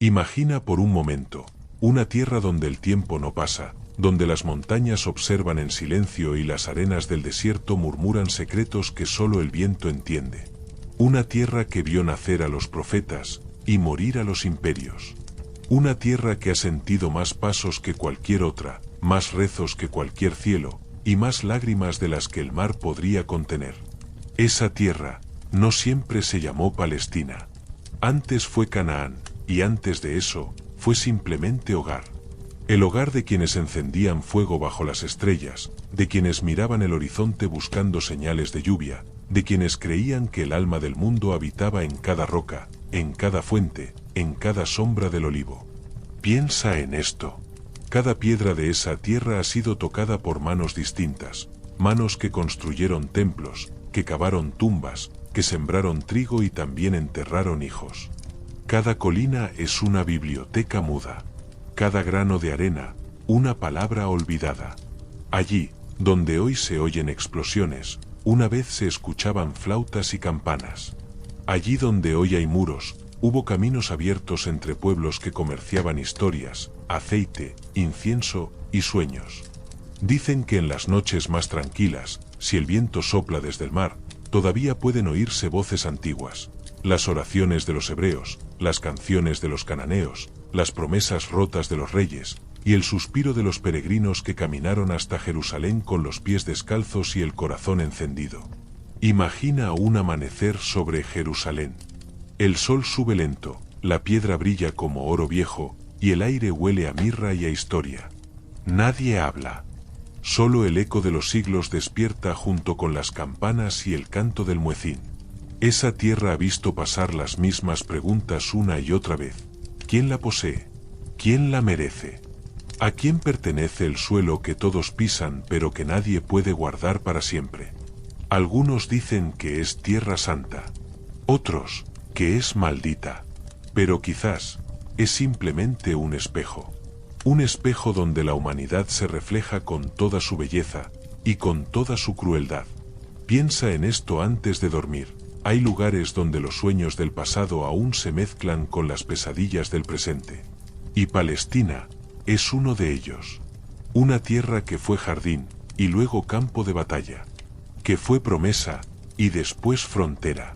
Imagina por un momento, una tierra donde el tiempo no pasa, donde las montañas observan en silencio y las arenas del desierto murmuran secretos que solo el viento entiende. Una tierra que vio nacer a los profetas y morir a los imperios. Una tierra que ha sentido más pasos que cualquier otra, más rezos que cualquier cielo, y más lágrimas de las que el mar podría contener. Esa tierra no siempre se llamó Palestina. Antes fue Canaán, y antes de eso, fue simplemente hogar. El hogar de quienes encendían fuego bajo las estrellas, de quienes miraban el horizonte buscando señales de lluvia, de quienes creían que el alma del mundo habitaba en cada roca, en cada fuente, en cada sombra del olivo. Piensa en esto. Cada piedra de esa tierra ha sido tocada por manos distintas, manos que construyeron templos, que cavaron tumbas, que sembraron trigo y también enterraron hijos. Cada colina es una biblioteca muda. Cada grano de arena, una palabra olvidada. Allí, donde hoy se oyen explosiones, una vez se escuchaban flautas y campanas. Allí donde hoy hay muros, hubo caminos abiertos entre pueblos que comerciaban historias, aceite, incienso y sueños. Dicen que en las noches más tranquilas, si el viento sopla desde el mar, todavía pueden oírse voces antiguas, las oraciones de los hebreos, las canciones de los cananeos, las promesas rotas de los reyes, y el suspiro de los peregrinos que caminaron hasta Jerusalén con los pies descalzos y el corazón encendido. Imagina un amanecer sobre Jerusalén. El sol sube lento, la piedra brilla como oro viejo, y el aire huele a mirra y a historia. Nadie habla. Solo el eco de los siglos despierta junto con las campanas y el canto del muecín. Esa tierra ha visto pasar las mismas preguntas una y otra vez. ¿Quién la posee? ¿Quién la merece? ¿A quién pertenece el suelo que todos pisan pero que nadie puede guardar para siempre? Algunos dicen que es tierra santa. Otros, que es maldita. Pero quizás, es simplemente un espejo. Un espejo donde la humanidad se refleja con toda su belleza y con toda su crueldad. Piensa en esto antes de dormir. Hay lugares donde los sueños del pasado aún se mezclan con las pesadillas del presente. Y Palestina es uno de ellos. Una tierra que fue jardín y luego campo de batalla. Que fue promesa y después frontera.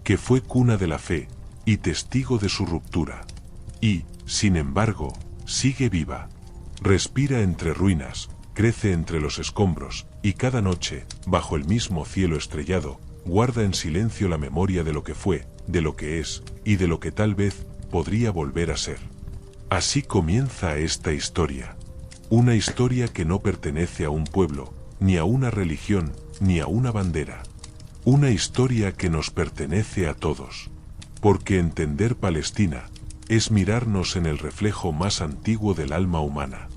Que fue cuna de la fe y testigo de su ruptura. Y, sin embargo, sigue viva. Respira entre ruinas, crece entre los escombros, y cada noche, bajo el mismo cielo estrellado, guarda en silencio la memoria de lo que fue, de lo que es, y de lo que tal vez podría volver a ser. Así comienza esta historia. Una historia que no pertenece a un pueblo, ni a una religión, ni a una bandera. Una historia que nos pertenece a todos. Porque entender Palestina es mirarnos en el reflejo más antiguo del alma humana.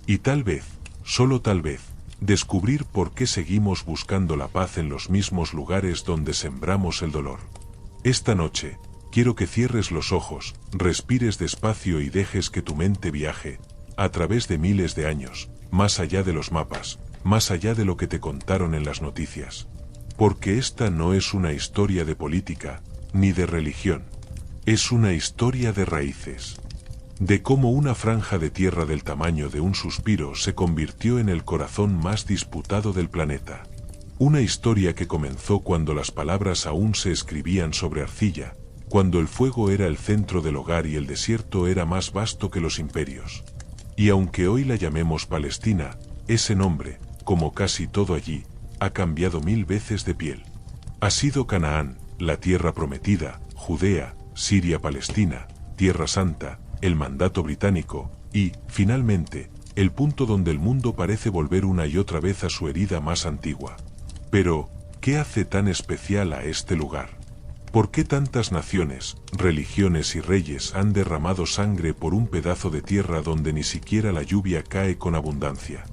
Y tal vez, solo tal vez, descubrir por qué seguimos buscando la paz en los mismos lugares donde sembramos el dolor. Esta noche, quiero que cierres los ojos, respires despacio y dejes que tu mente viaje, a través de miles de años, más allá de los mapas, más allá de lo que te contaron en las noticias. Porque esta no es una historia de política, ni de religión. Es una historia de raíces. De cómo una franja de tierra del tamaño de un suspiro se convirtió en el corazón más disputado del planeta. Una historia que comenzó cuando las palabras aún se escribían sobre arcilla, cuando el fuego era el centro del hogar y el desierto era más vasto que los imperios. Y aunque hoy la llamemos Palestina, ese nombre, como casi todo allí, ha cambiado 1000 veces de piel. Ha sido Canaán, la tierra prometida, Judea, Siria, Palestina, Tierra Santa, el mandato británico, y, finalmente, el punto donde el mundo parece volver una y otra vez a su herida más antigua. Pero, ¿qué hace tan especial a este lugar? ¿Por qué tantas naciones, religiones y reyes han derramado sangre por un pedazo de tierra donde ni siquiera la lluvia cae con abundancia?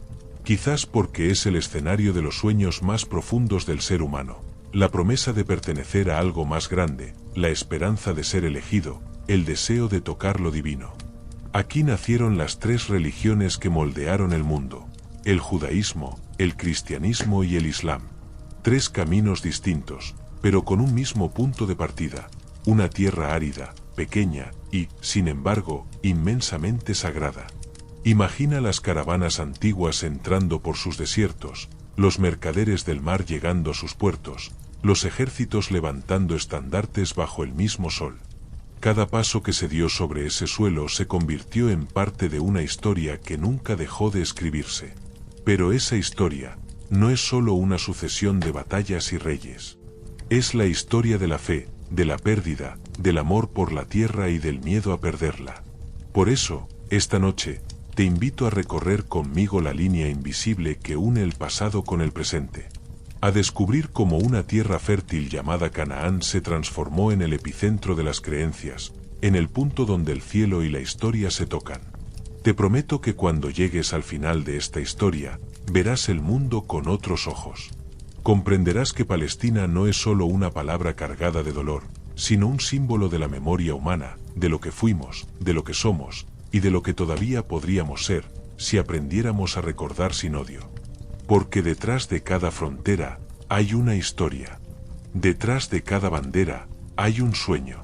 Quizás porque es el escenario de los sueños más profundos del ser humano, la promesa de pertenecer a algo más grande, la esperanza de ser elegido, el deseo de tocar lo divino. Aquí nacieron las 3 religiones que moldearon el mundo, el judaísmo, el cristianismo y el islam. 3 caminos distintos, pero con un mismo punto de partida, una tierra árida, pequeña y, sin embargo, inmensamente sagrada. Imagina las caravanas antiguas entrando por sus desiertos, los mercaderes del mar llegando a sus puertos, los ejércitos levantando estandartes bajo el mismo sol. Cada paso que se dio sobre ese suelo se convirtió en parte de una historia que nunca dejó de escribirse. Pero esa historia no es solo una sucesión de batallas y reyes. Es la historia de la fe, de la pérdida, del amor por la tierra y del miedo a perderla. Por eso, esta noche, te invito a recorrer conmigo la línea invisible que une el pasado con el presente. A descubrir cómo una tierra fértil llamada Canaán se transformó en el epicentro de las creencias, en el punto donde el cielo y la historia se tocan. Te prometo que cuando llegues al final de esta historia, verás el mundo con otros ojos. Comprenderás que Palestina no es solo una palabra cargada de dolor, sino un símbolo de la memoria humana, de lo que fuimos, de lo que somos, y de lo que todavía podríamos ser, si aprendiéramos a recordar sin odio. Porque detrás de cada frontera hay una historia. Detrás de cada bandera hay un sueño.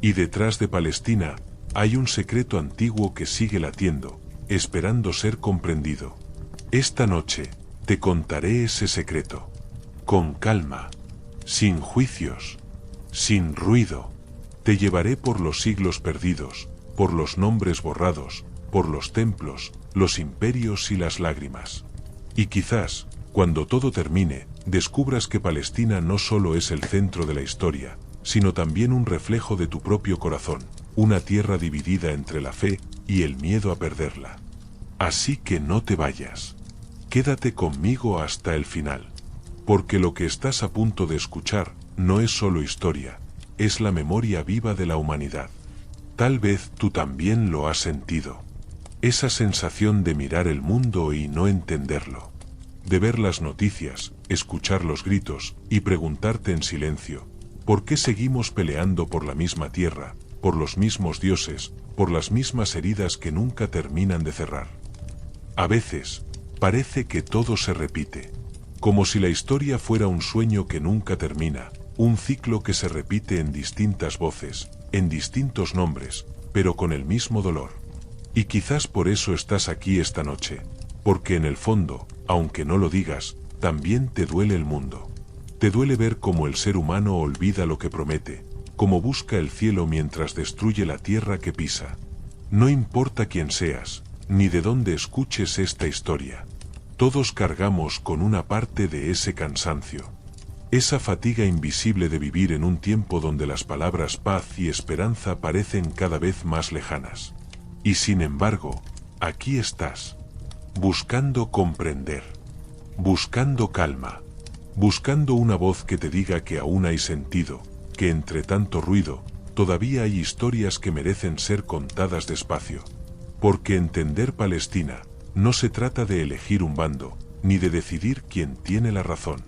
Y detrás de Palestina hay un secreto antiguo que sigue latiendo, esperando ser comprendido. Esta noche te contaré ese secreto. Con calma, sin juicios, sin ruido. Te llevaré por los siglos perdidos, por los nombres borrados, por los templos, los imperios y las lágrimas. Y quizás, cuando todo termine, descubras que Palestina no solo es el centro de la historia, sino también un reflejo de tu propio corazón, una tierra dividida entre la fe y el miedo a perderla. Así que no te vayas. Quédate conmigo hasta el final. Porque lo que estás a punto de escuchar no es solo historia, es la memoria viva de la humanidad. Tal vez tú también lo has sentido. Esa sensación de mirar el mundo y no entenderlo. De ver las noticias, escuchar los gritos y preguntarte en silencio, ¿por qué seguimos peleando por la misma tierra, por los mismos dioses, por las mismas heridas que nunca terminan de cerrar? A veces, parece que todo se repite, como si la historia fuera un sueño que nunca termina, un ciclo que se repite en distintas voces, en distintos nombres, pero con el mismo dolor. Y quizás por eso estás aquí esta noche, porque en el fondo, aunque no lo digas, también te duele el mundo. Te duele ver cómo el ser humano olvida lo que promete, cómo busca el cielo mientras destruye la tierra que pisa. No importa quién seas, ni de dónde escuches esta historia. Todos cargamos con una parte de ese cansancio. Esa fatiga invisible de vivir en un tiempo donde las palabras paz y esperanza parecen cada vez más lejanas. Y sin embargo, aquí estás, buscando comprender, buscando calma, buscando una voz que te diga que aún hay sentido, que entre tanto ruido, todavía hay historias que merecen ser contadas despacio. Porque entender Palestina no se trata de elegir un bando, ni de decidir quién tiene la razón.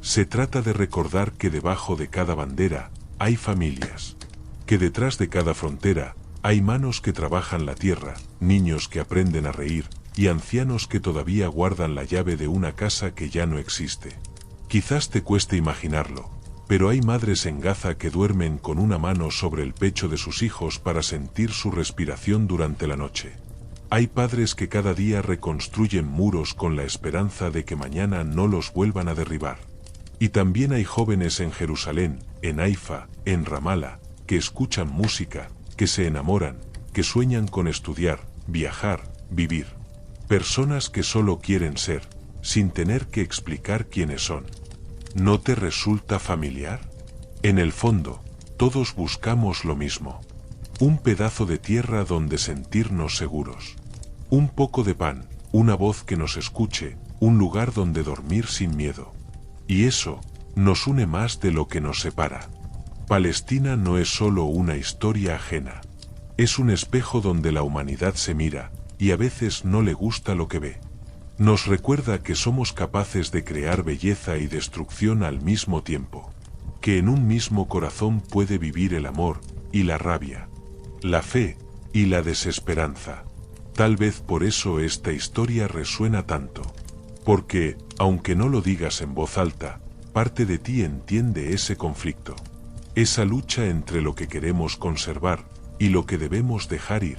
Se trata de recordar que debajo de cada bandera hay familias, que detrás de cada frontera hay manos que trabajan la tierra, niños que aprenden a reír, y ancianos que todavía guardan la llave de una casa que ya no existe. Quizás te cueste imaginarlo, pero hay madres en Gaza que duermen con una mano sobre el pecho de sus hijos para sentir su respiración durante la noche. Hay padres que cada día reconstruyen muros con la esperanza de que mañana no los vuelvan a derribar. Y también hay jóvenes en Jerusalén, en Haifa, en Ramala, que escuchan música, que se enamoran, que sueñan con estudiar, viajar, vivir. Personas que solo quieren ser, sin tener que explicar quiénes son. ¿No te resulta familiar? En el fondo, todos buscamos lo mismo. Un pedazo de tierra donde sentirnos seguros. Un poco de pan, una voz que nos escuche, un lugar donde dormir sin miedo. Y eso nos une más de lo que nos separa. Palestina no es solo una historia ajena. Es un espejo donde la humanidad se mira, y a veces no le gusta lo que ve. Nos recuerda que somos capaces de crear belleza y destrucción al mismo tiempo. Que en un mismo corazón puede vivir el amor y la rabia, la fe y la desesperanza. Tal vez por eso esta historia resuena tanto. Porque, aunque no lo digas en voz alta, parte de ti entiende ese conflicto. esa lucha entre lo que queremos conservar y lo que debemos dejar ir.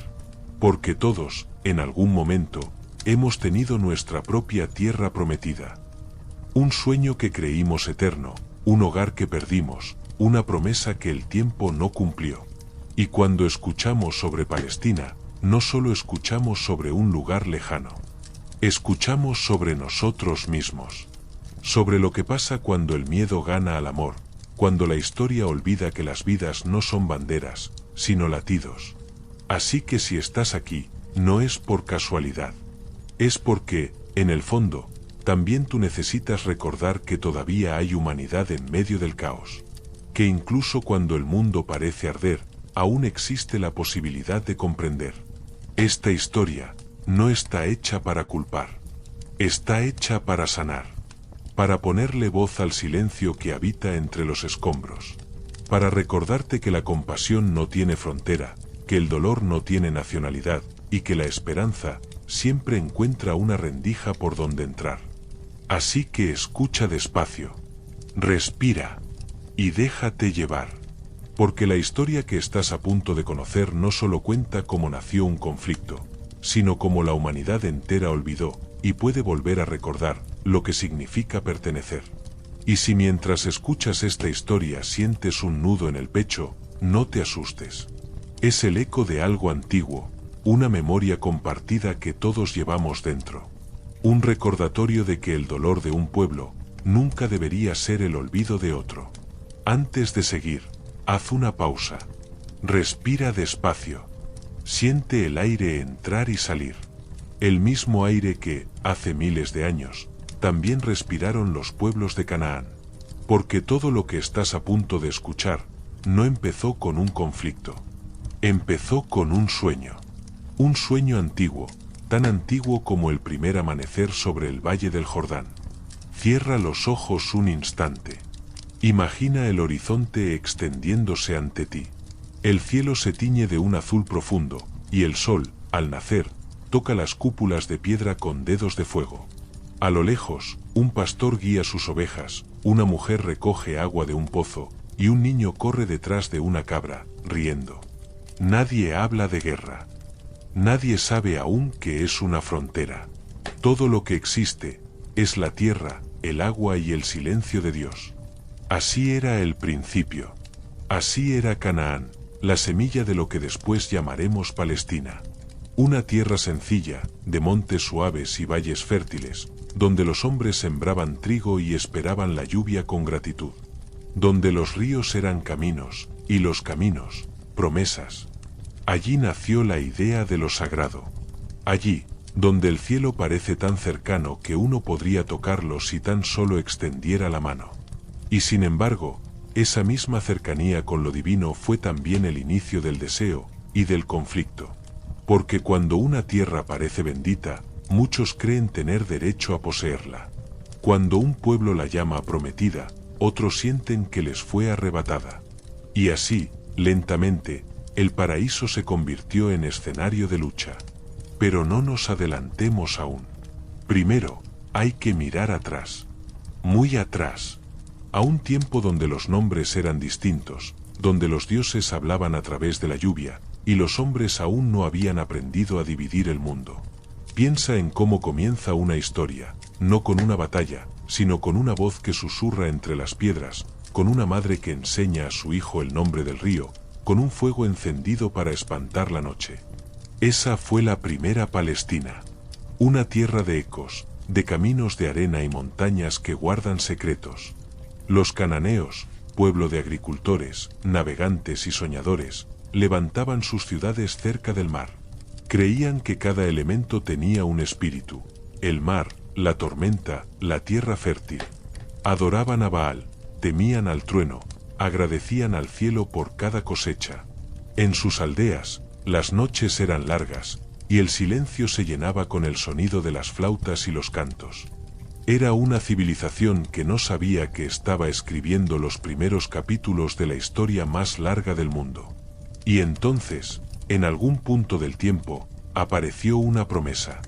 Porque todos, en algún momento, hemos tenido nuestra propia tierra prometida. Un sueño que creímos eterno, un hogar que perdimos, una promesa que el tiempo no cumplió. Y cuando escuchamos sobre Palestina, no solo escuchamos sobre un lugar lejano. Escuchamos sobre nosotros mismos. Sobre lo que pasa cuando el miedo gana al amor, cuando la historia olvida que las vidas no son banderas, sino latidos. Así que si estás aquí, no es por casualidad. Es porque, en el fondo, también tú necesitas recordar que todavía hay humanidad en medio del caos. Que incluso cuando el mundo parece arder, aún existe la posibilidad de comprender. Esta historia no está hecha para culpar. Está hecha para sanar. Para ponerle voz al silencio que habita entre los escombros. Para recordarte que la compasión no tiene frontera, que el dolor no tiene nacionalidad, y que la esperanza siempre encuentra una rendija por donde entrar. Así que escucha despacio, respira y déjate llevar. Porque la historia que estás a punto de conocer no solo cuenta cómo nació un conflicto, sino cómo la humanidad entera olvidó y puede volver a recordar lo que significa pertenecer. Y si mientras escuchas esta historia sientes un nudo en el pecho, no te asustes. Es el eco de algo antiguo, una memoria compartida que todos llevamos dentro. Un recordatorio de que el dolor de un pueblo nunca debería ser el olvido de otro. Antes de seguir, haz una pausa. Respira despacio. Siente el aire entrar y salir. El mismo aire que, hace miles de años, también respiraron los pueblos de Canaán. Porque todo lo que estás a punto de escuchar no empezó con un conflicto. Empezó con un sueño. Un sueño antiguo, tan antiguo como el primer amanecer sobre el valle del Jordán. Cierra los ojos un instante. Imagina el horizonte extendiéndose ante ti. El cielo se tiñe de un azul profundo, y el sol, al nacer, toca las cúpulas de piedra con dedos de fuego. A lo lejos, un pastor guía sus ovejas, una mujer recoge agua de un pozo, y un niño corre detrás de una cabra, riendo. Nadie habla de guerra. Nadie sabe aún qué es una frontera. Todo lo que existe es la tierra, el agua y el silencio de Dios. Así era el principio. Así era Canaán, la semilla de lo que después llamaremos Palestina. Una tierra sencilla, de montes suaves y valles fértiles, donde los hombres sembraban trigo y esperaban la lluvia con gratitud. Donde los ríos eran caminos, y los caminos, promesas. Allí nació la idea de lo sagrado. Allí, donde el cielo parece tan cercano que uno podría tocarlo si tan solo extendiera la mano. Y sin embargo, esa misma cercanía con lo divino fue también el inicio del deseo y del conflicto. Porque cuando una tierra parece bendita, muchos creen tener derecho a poseerla. Cuando un pueblo la llama prometida, otros sienten que les fue arrebatada. Y así, lentamente, el paraíso se convirtió en escenario de lucha. Pero no nos adelantemos aún. Primero, hay que mirar atrás. Muy atrás. A un tiempo donde los nombres eran distintos, donde los dioses hablaban a través de la lluvia, y los hombres aún no habían aprendido a dividir el mundo. Piensa en cómo comienza una historia, no con una batalla, sino con una voz que susurra entre las piedras, con una madre que enseña a su hijo el nombre del río, con un fuego encendido para espantar la noche. Esa fue la primera Palestina. Una tierra de ecos, de caminos de arena y montañas que guardan secretos. Los cananeos, pueblo de agricultores, navegantes y soñadores, levantaban sus ciudades cerca del mar. Creían que cada elemento tenía un espíritu: el mar, la tormenta, la tierra fértil. Adoraban a Baal, temían al trueno, agradecían al cielo por cada cosecha. En sus aldeas, las noches eran largas, y el silencio se llenaba con el sonido de las flautas y los cantos. Era una civilización que no sabía que estaba escribiendo los primeros capítulos de la historia más larga del mundo. Y entonces, en algún punto del tiempo, apareció una promesa.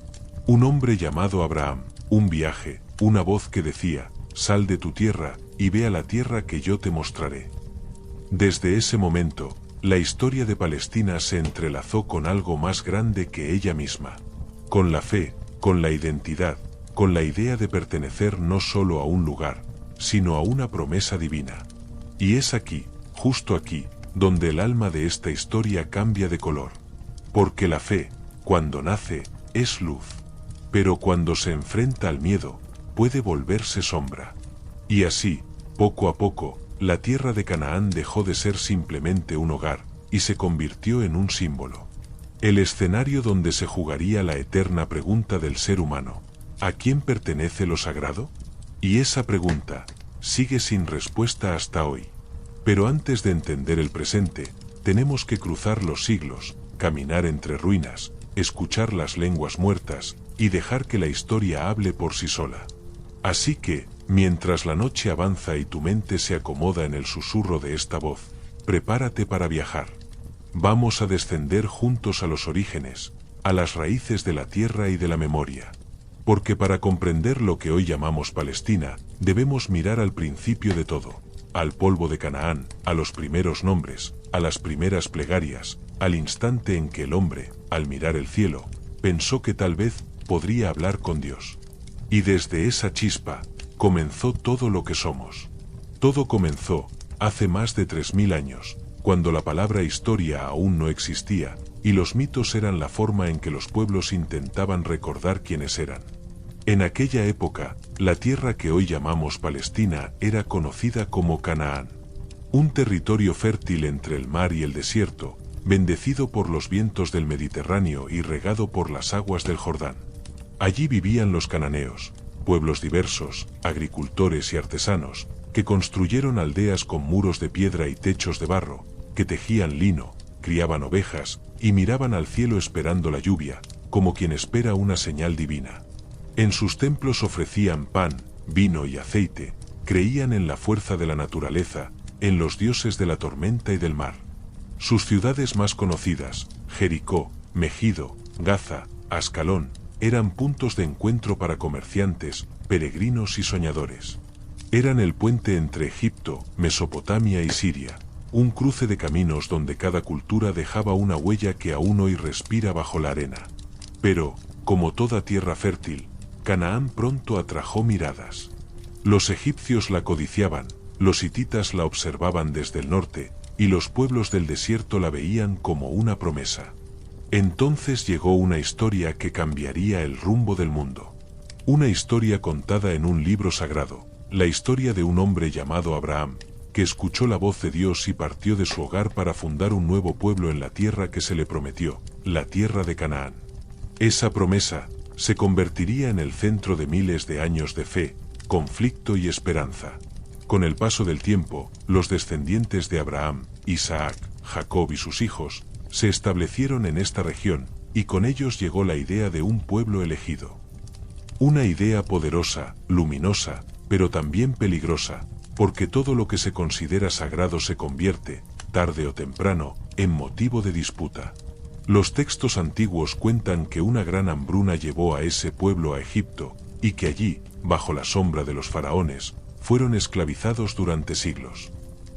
Un hombre llamado Abraham, un viaje, una voz que decía: sal de tu tierra, y ve a la tierra que yo te mostraré. Desde ese momento, la historia de Palestina se entrelazó con algo más grande que ella misma. Con la fe, con la identidad, con la idea de pertenecer no solo a un lugar, sino a una promesa divina. Y es aquí, justo aquí, donde el alma de esta historia cambia de color. Porque la fe, cuando nace, es luz. Pero cuando se enfrenta al miedo, puede volverse sombra. Y así, poco a poco, la tierra de Canaán dejó de ser simplemente un hogar, y se convirtió en un símbolo. El escenario donde se jugaría la eterna pregunta del ser humano: ¿a quién pertenece lo sagrado? Y esa pregunta sigue sin respuesta hasta hoy. Pero antes de entender el presente, tenemos que cruzar los siglos, caminar entre ruinas, escuchar las lenguas muertas, y dejar que la historia hable por sí sola. Así que, mientras la noche avanza y tu mente se acomoda en el susurro de esta voz, prepárate para viajar. Vamos a descender juntos a los orígenes, a las raíces de la tierra y de la memoria. Porque para comprender lo que hoy llamamos Palestina, debemos mirar al principio de todo, al polvo de Canaán, a los primeros nombres, a las primeras plegarias, al instante en que el hombre, al mirar el cielo, pensó que tal vez podría hablar con Dios. Y desde esa chispa, comenzó todo lo que somos. Todo comenzó, hace más de 3000 años, cuando la palabra historia aún no existía, y los mitos eran la forma en que los pueblos intentaban recordar quiénes eran. En aquella época, la tierra que hoy llamamos Palestina era conocida como Canaán. Un territorio fértil entre el mar y el desierto, bendecido por los vientos del Mediterráneo y regado por las aguas del Jordán. Allí vivían los cananeos, pueblos diversos, agricultores y artesanos, que construyeron aldeas con muros de piedra y techos de barro, que tejían lino, criaban ovejas, y miraban al cielo esperando la lluvia, como quien espera una señal divina. En sus templos ofrecían pan, vino y aceite, creían en la fuerza de la naturaleza, en los dioses de la tormenta y del mar. Sus ciudades más conocidas, Jericó, Megido, Gaza, Ascalón, eran puntos de encuentro para comerciantes, peregrinos y soñadores. Eran el puente entre Egipto, Mesopotamia y Siria, un cruce de caminos donde cada cultura dejaba una huella que aún hoy respira bajo la arena. Pero, como toda tierra fértil, Canaán pronto atrajo miradas. Los egipcios la codiciaban, los hititas la observaban desde el norte, y los pueblos del desierto la veían como una promesa. Entonces llegó una historia que cambiaría el rumbo del mundo. Una historia contada en un libro sagrado, la historia de un hombre llamado Abraham, que escuchó la voz de Dios y partió de su hogar para fundar un nuevo pueblo en la tierra que se le prometió, la tierra de Canaán. Esa promesa se convertiría en el centro de miles de años de fe, conflicto y esperanza. Con el paso del tiempo, los descendientes de Abraham, Isaac, Jacob y sus hijos, se establecieron en esta región, y con ellos llegó la idea de un pueblo elegido. Una idea poderosa, luminosa, pero también peligrosa, porque todo lo que se considera sagrado se convierte, tarde o temprano, en motivo de disputa. Los textos antiguos cuentan que una gran hambruna llevó a ese pueblo a Egipto, y que allí, bajo la sombra de los faraones, fueron esclavizados durante siglos.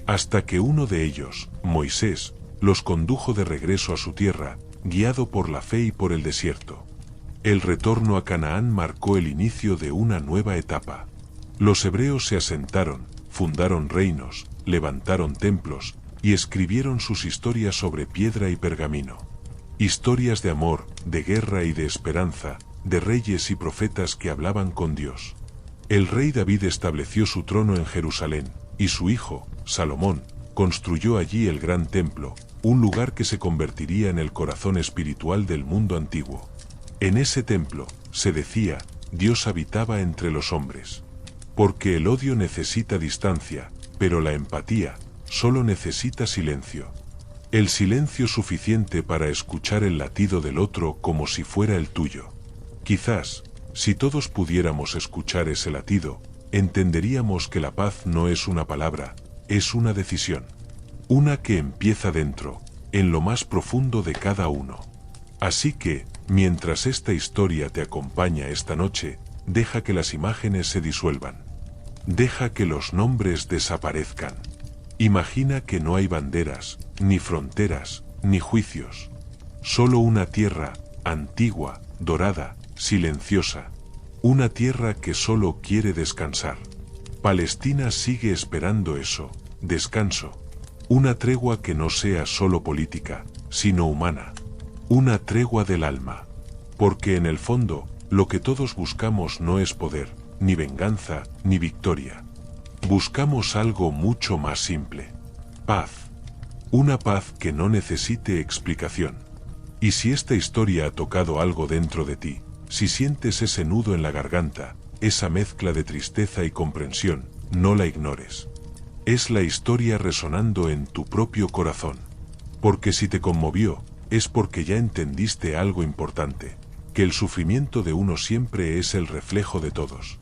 Hasta que uno de ellos, Moisés, los condujo de regreso a su tierra, guiado por la fe y por el desierto. El retorno a Canaán marcó el inicio de una nueva etapa. Los hebreos se asentaron, fundaron reinos, levantaron templos, y escribieron sus historias sobre piedra y pergamino. Historias de amor, de guerra y de esperanza, de reyes y profetas que hablaban con Dios. El rey David estableció su trono en Jerusalén, y su hijo, Salomón, construyó allí el gran templo, un lugar que se convertiría en el corazón espiritual del mundo antiguo. En ese templo, se decía, Dios habitaba entre los hombres. Porque el odio necesita distancia, pero la empatía solo necesita silencio. El silencio suficiente para escuchar el latido del otro como si fuera el tuyo. Quizás, si todos pudiéramos escuchar ese latido, entenderíamos que la paz no es una palabra, es una decisión. Una que empieza dentro, en lo más profundo de cada uno. Así que, mientras esta historia te acompaña esta noche, deja que las imágenes se disuelvan. Deja que los nombres desaparezcan. Imagina que no hay banderas, ni fronteras, ni juicios. Solo una tierra, antigua, dorada, silenciosa. Una tierra que solo quiere descansar. Palestina sigue esperando eso, descanso. Una tregua que no sea solo política, sino humana. Una tregua del alma. Porque en el fondo, lo que todos buscamos no es poder, ni venganza, ni victoria. Buscamos algo mucho más simple. Paz. Una paz que no necesite explicación. Y si esta historia ha tocado algo dentro de ti, si sientes ese nudo en la garganta, esa mezcla de tristeza y comprensión, no la ignores. Es la historia resonando en tu propio corazón. Porque si te conmovió, es porque ya entendiste algo importante, que el sufrimiento de uno siempre es el reflejo de todos.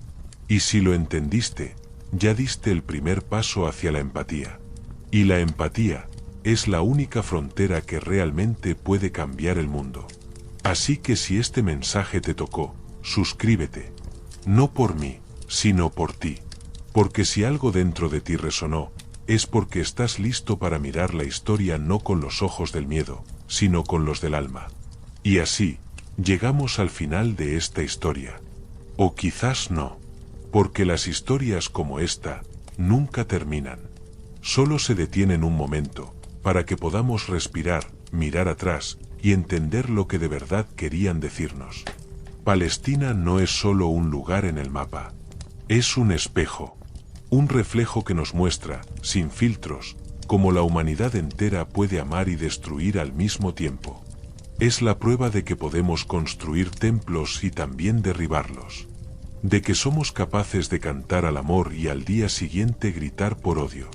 Y si lo entendiste, ya diste el primer paso hacia la empatía. Y la empatía es la única frontera que realmente puede cambiar el mundo. Así que si este mensaje te tocó, suscríbete. No por mí, sino por ti. Porque si algo dentro de ti resonó, es porque estás listo para mirar la historia no con los ojos del miedo, sino con los del alma. Y así, llegamos al final de esta historia. O quizás no. Porque las historias como esta, nunca terminan. Solo se detienen un momento, para que podamos respirar, mirar atrás, y entender lo que de verdad querían decirnos. Palestina no es solo un lugar en el mapa. Es un espejo. Un reflejo que nos muestra, sin filtros, cómo la humanidad entera puede amar y destruir al mismo tiempo. Es la prueba de que podemos construir templos y también derribarlos. De que somos capaces de cantar al amor y al día siguiente gritar por odio.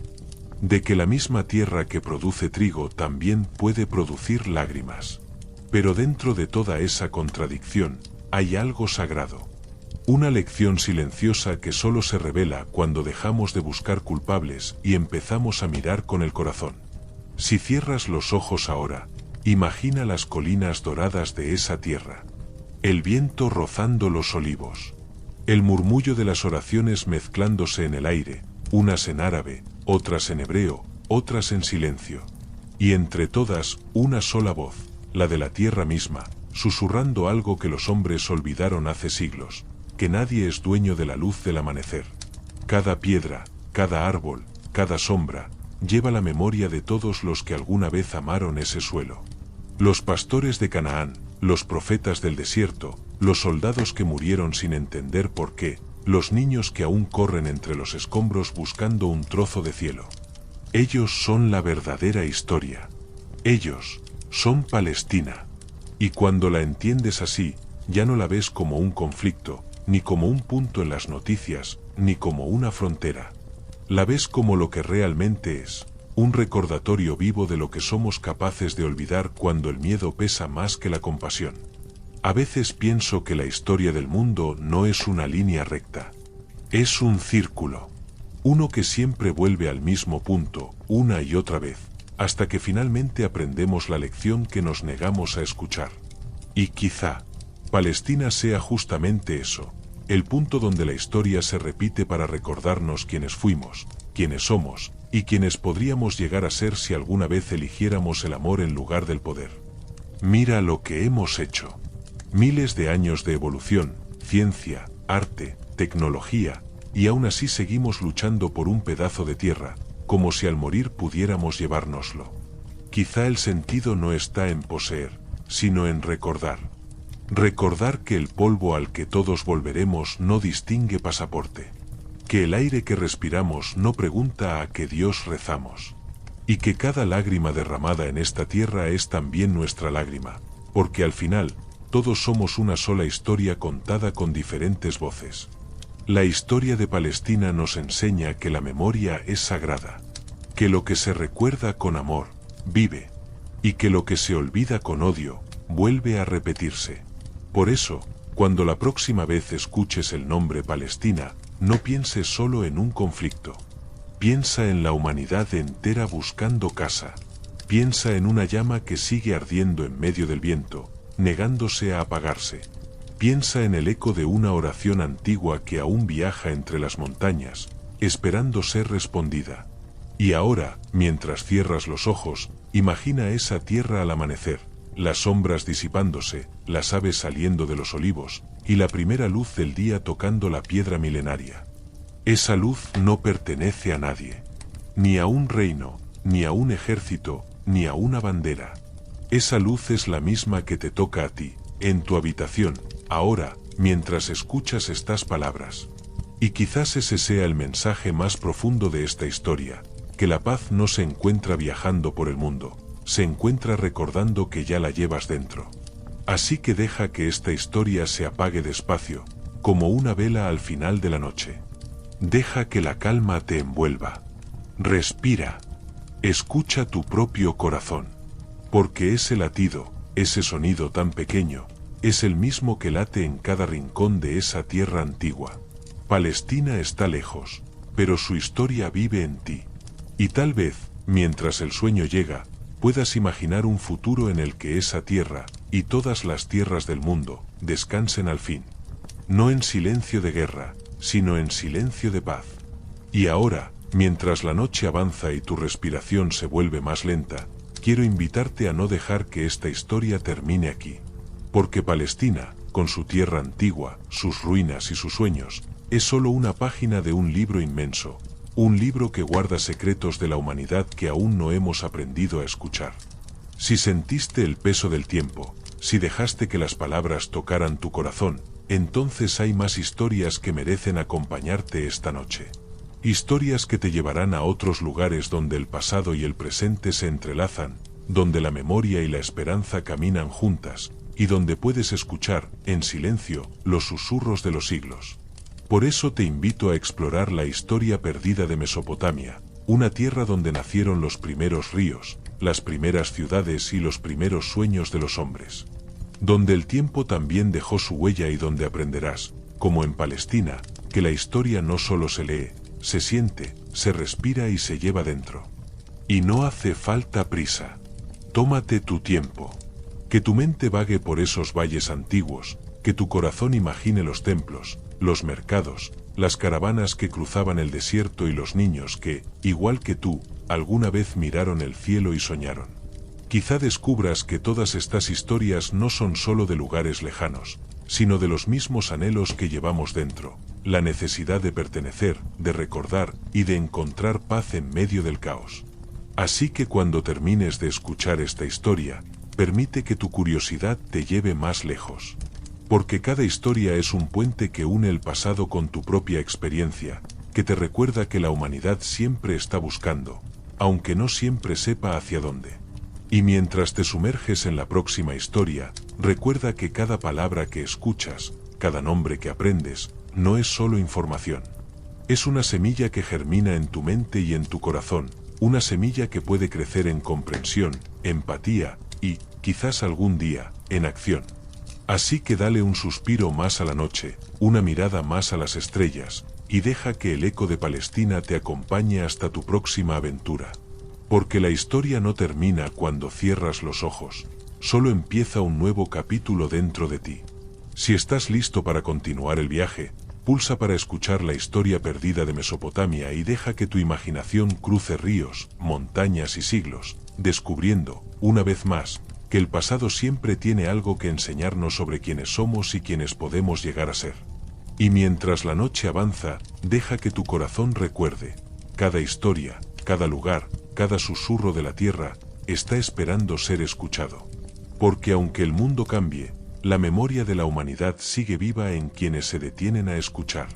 De que la misma tierra que produce trigo también puede producir lágrimas. Pero dentro de toda esa contradicción, hay algo sagrado. Una lección silenciosa que solo se revela cuando dejamos de buscar culpables y empezamos a mirar con el corazón. Si cierras los ojos ahora, imagina las colinas doradas de esa tierra. El viento rozando los olivos. El murmullo de las oraciones mezclándose en el aire, unas en árabe, otras en hebreo, otras en silencio. Y entre todas, una sola voz, la de la tierra misma, susurrando algo que los hombres olvidaron hace siglos. Que nadie es dueño de la luz del amanecer. Cada piedra, cada árbol, cada sombra, lleva la memoria de todos los que alguna vez amaron ese suelo. Los pastores de Canaán, los profetas del desierto, los soldados que murieron sin entender por qué, los niños que aún corren entre los escombros buscando un trozo de cielo. Ellos son la verdadera historia. Ellos son Palestina. Y cuando la entiendes así, ya no la ves como un conflicto, ni como un punto en las noticias, ni como una frontera. La ves como lo que realmente es, un recordatorio vivo de lo que somos capaces de olvidar cuando el miedo pesa más que la compasión. A veces pienso que la historia del mundo no es una línea recta. Es un círculo. Uno que siempre vuelve al mismo punto, una y otra vez, hasta que finalmente aprendemos la lección que nos negamos a escuchar. Y quizá Palestina sea justamente eso, el punto donde la historia se repite para recordarnos quiénes fuimos, quiénes somos, y quiénes podríamos llegar a ser si alguna vez eligiéramos el amor en lugar del poder. Mira lo que hemos hecho. Miles de años de evolución, ciencia, arte, tecnología, y aún así seguimos luchando por un pedazo de tierra, como si al morir pudiéramos llevárnoslo. Quizá el sentido no está en poseer, sino en recordar. Recordar que el polvo al que todos volveremos no distingue pasaporte. Que el aire que respiramos no pregunta a qué Dios rezamos. Y que cada lágrima derramada en esta tierra es también nuestra lágrima, porque al final, todos somos una sola historia contada con diferentes voces. La historia de Palestina nos enseña que la memoria es sagrada, que lo que se recuerda con amor, vive, y que lo que se olvida con odio, vuelve a repetirse. Por eso, cuando la próxima vez escuches el nombre Palestina, no pienses solo en un conflicto. Piensa en la humanidad entera buscando casa. Piensa en una llama que sigue ardiendo en medio del viento, negándose a apagarse. Piensa en el eco de una oración antigua que aún viaja entre las montañas, esperando ser respondida. Y ahora, mientras cierras los ojos, imagina esa tierra al amanecer, las sombras disipándose, las aves saliendo de los olivos, y la primera luz del día tocando la piedra milenaria. Esa luz no pertenece a nadie, ni a un reino, ni a un ejército, ni a una bandera. Esa luz es la misma que te toca a ti, en tu habitación, ahora, mientras escuchas estas palabras. Y quizás ese sea el mensaje más profundo de esta historia, que la paz no se encuentra viajando por el mundo, se encuentra recordando que ya la llevas dentro. Así que deja que esta historia se apague despacio, como una vela al final de la noche. Deja que la calma te envuelva. Respira. Escucha tu propio corazón. Porque ese latido, ese sonido tan pequeño, es el mismo que late en cada rincón de esa tierra antigua. Palestina está lejos, pero su historia vive en ti. Y tal vez, mientras el sueño llega, puedas imaginar un futuro en el que esa tierra, y todas las tierras del mundo, descansen al fin. No en silencio de guerra, sino en silencio de paz. Y ahora, mientras la noche avanza y tu respiración se vuelve más lenta, quiero invitarte a no dejar que esta historia termine aquí. Porque Palestina, con su tierra antigua, sus ruinas y sus sueños, es solo una página de un libro inmenso, un libro que guarda secretos de la humanidad que aún no hemos aprendido a escuchar. Si sentiste el peso del tiempo, si dejaste que las palabras tocaran tu corazón, entonces hay más historias que merecen acompañarte esta noche. Historias que te llevarán a otros lugares donde el pasado y el presente se entrelazan, donde la memoria y la esperanza caminan juntas, y donde puedes escuchar, en silencio, los susurros de los siglos. Por eso te invito a explorar la historia perdida de Mesopotamia, una tierra donde nacieron los primeros ríos, las primeras ciudades y los primeros sueños de los hombres. Donde el tiempo también dejó su huella y donde aprenderás, como en Palestina, que la historia no solo se lee, se siente, se respira y se lleva dentro. Y no hace falta prisa. Tómate tu tiempo. Que tu mente vague por esos valles antiguos, que tu corazón imagine los templos, los mercados, las caravanas que cruzaban el desierto y los niños que, igual que tú, alguna vez miraron el cielo y soñaron. Quizá descubras que todas estas historias no son solo de lugares lejanos, sino de los mismos anhelos que llevamos dentro, la necesidad de pertenecer, de recordar y de encontrar paz en medio del caos. Así que cuando termines de escuchar esta historia, permite que tu curiosidad te lleve más lejos. Porque cada historia es un puente que une el pasado con tu propia experiencia, que te recuerda que la humanidad siempre está buscando, aunque no siempre sepa hacia dónde. Y mientras te sumerges en la próxima historia, recuerda que cada palabra que escuchas, cada nombre que aprendes, no es solo información. Es una semilla que germina en tu mente y en tu corazón, una semilla que puede crecer en comprensión, empatía y, quizás algún día, en acción. Así que dale un suspiro más a la noche, una mirada más a las estrellas, y deja que el eco de Palestina te acompañe hasta tu próxima aventura. Porque la historia no termina cuando cierras los ojos, solo empieza un nuevo capítulo dentro de ti. Si estás listo para continuar el viaje, pulsa para escuchar la historia perdida de Mesopotamia y deja que tu imaginación cruce ríos, montañas y siglos, descubriendo, una vez más, que el pasado siempre tiene algo que enseñarnos sobre quiénes somos y quiénes podemos llegar a ser. Y mientras la noche avanza, deja que tu corazón recuerde, cada historia, cada lugar, cada susurro de la tierra, está esperando ser escuchado. Porque aunque el mundo cambie, la memoria de la humanidad sigue viva en quienes se detienen a escuchar.